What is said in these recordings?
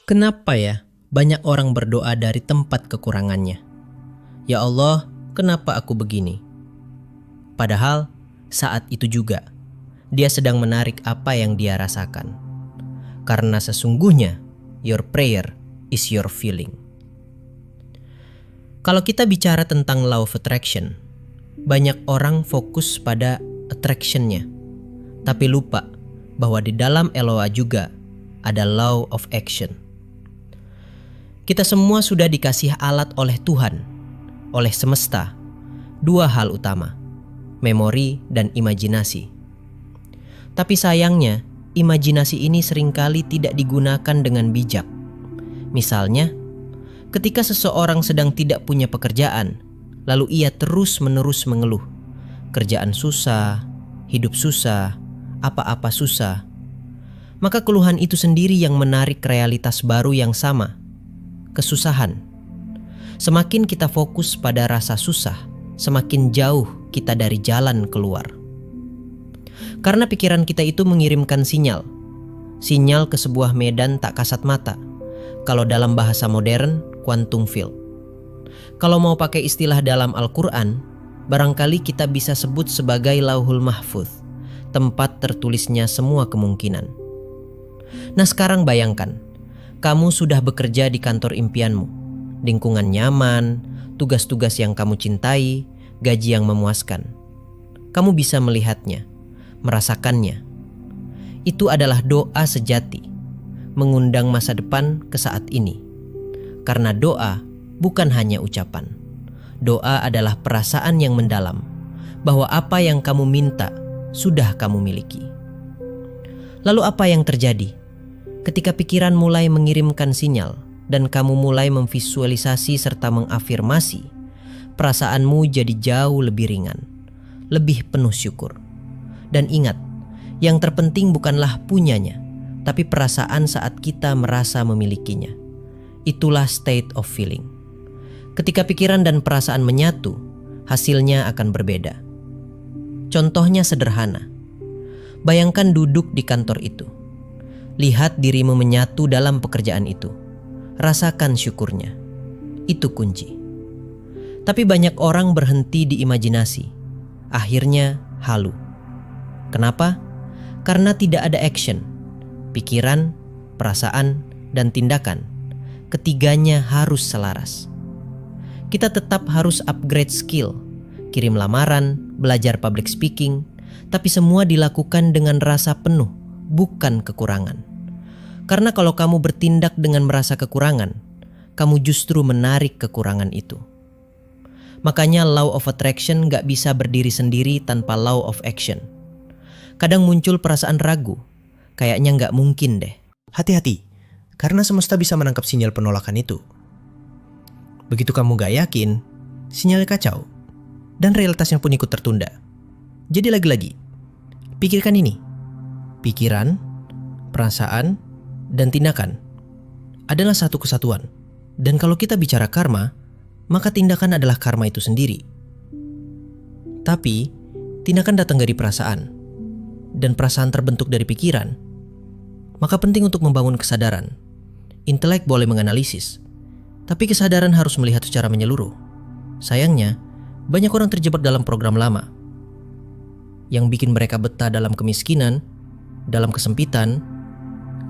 Kenapa ya banyak orang berdoa dari tempat kekurangannya? Ya Allah, kenapa aku begini? Padahal saat itu juga dia sedang menarik apa yang dia rasakan. Karena sesungguhnya your prayer is your feeling. Kalau kita bicara tentang law of attraction, banyak orang fokus pada attraction-nya, tapi lupa bahwa di dalam LOA juga ada law of action. Kita semua sudah dikasih alat oleh Tuhan, oleh semesta, dua hal utama, memori dan imajinasi. Tapi sayangnya, imajinasi ini seringkali tidak digunakan dengan bijak. Misalnya, ketika seseorang sedang tidak punya pekerjaan, lalu ia terus-menerus mengeluh, kerjaan susah, hidup susah, apa-apa susah, maka keluhan itu sendiri yang menarik realitas baru yang sama, kesusahan. Semakin kita fokus pada rasa susah, semakin jauh kita dari jalan keluar. Karena pikiran kita itu mengirimkan sinyal ke sebuah medan tak kasat mata. Kalau dalam bahasa modern, quantum field. Kalau mau pakai istilah dalam Al-Quran, barangkali kita bisa sebut sebagai Lauhul Mahfuz, tempat tertulisnya semua kemungkinan. Nah sekarang bayangkan, kamu sudah bekerja di kantor impianmu, lingkungan nyaman, tugas-tugas yang kamu cintai, gaji yang memuaskan. Kamu bisa melihatnya, merasakannya. Itu adalah doa sejati, mengundang masa depan ke saat ini. Karena doa bukan hanya ucapan. Doa adalah perasaan yang mendalam, bahwa apa yang kamu minta sudah kamu miliki. Lalu apa yang terjadi? Ketika pikiran mulai mengirimkan sinyal dan kamu mulai memvisualisasi serta mengafirmasi, perasaanmu jadi jauh lebih ringan, lebih penuh syukur. Dan ingat, yang terpenting bukanlah punyanya, tapi perasaan saat kita merasa memilikinya. Itulah state of feeling. Ketika pikiran dan perasaan menyatu, hasilnya akan berbeda. Contohnya sederhana. Bayangkan duduk di kantor itu. Lihat dirimu menyatu dalam pekerjaan itu. Rasakan syukurnya. Itu kunci. Tapi banyak orang berhenti di imajinasi. Akhirnya halu. Kenapa? Karena tidak ada action. Pikiran, perasaan, dan tindakan. Ketiganya harus selaras. Kita tetap harus upgrade skill, kirim lamaran, belajar public speaking, tapi semua dilakukan dengan rasa penuh, bukan kekurangan. Karena kalau kamu bertindak dengan merasa kekurangan, kamu justru menarik kekurangan itu. Makanya law of attraction gak bisa berdiri sendiri tanpa law of action. Kadang muncul perasaan ragu, kayaknya gak mungkin deh. Hati-hati, karena semesta bisa menangkap sinyal penolakan itu. Begitu kamu gak yakin, sinyalnya kacau, dan realitasnya pun ikut tertunda. Jadi lagi-lagi, pikirkan ini. Pikiran, perasaan, dan tindakan adalah satu kesatuan. Dan kalau kita bicara karma, maka tindakan adalah karma itu sendiri. Tapi, tindakan datang dari perasaan, dan perasaan terbentuk dari pikiran. Maka penting untuk membangun kesadaran. Intelek boleh menganalisis, tapi kesadaran harus melihat secara menyeluruh. Sayangnya, banyak orang terjebak dalam program lama yang bikin mereka betah dalam kemiskinan, dalam kesempitan,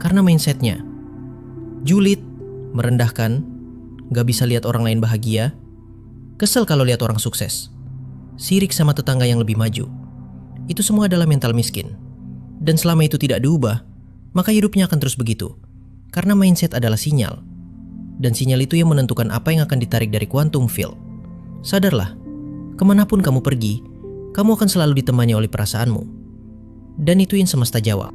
karena mindsetnya julid, merendahkan, gak bisa lihat orang lain bahagia, kesel kalau lihat orang sukses, sirik sama tetangga yang lebih maju. Itu semua adalah mental miskin. Dan selama itu tidak diubah, maka hidupnya akan terus begitu. Karena mindset adalah sinyal. Dan sinyal itu yang menentukan apa yang akan ditarik dari quantum field. Sadarlah, kemanapun kamu pergi, kamu akan selalu ditemani oleh perasaanmu. Dan itu yang semesta jawab.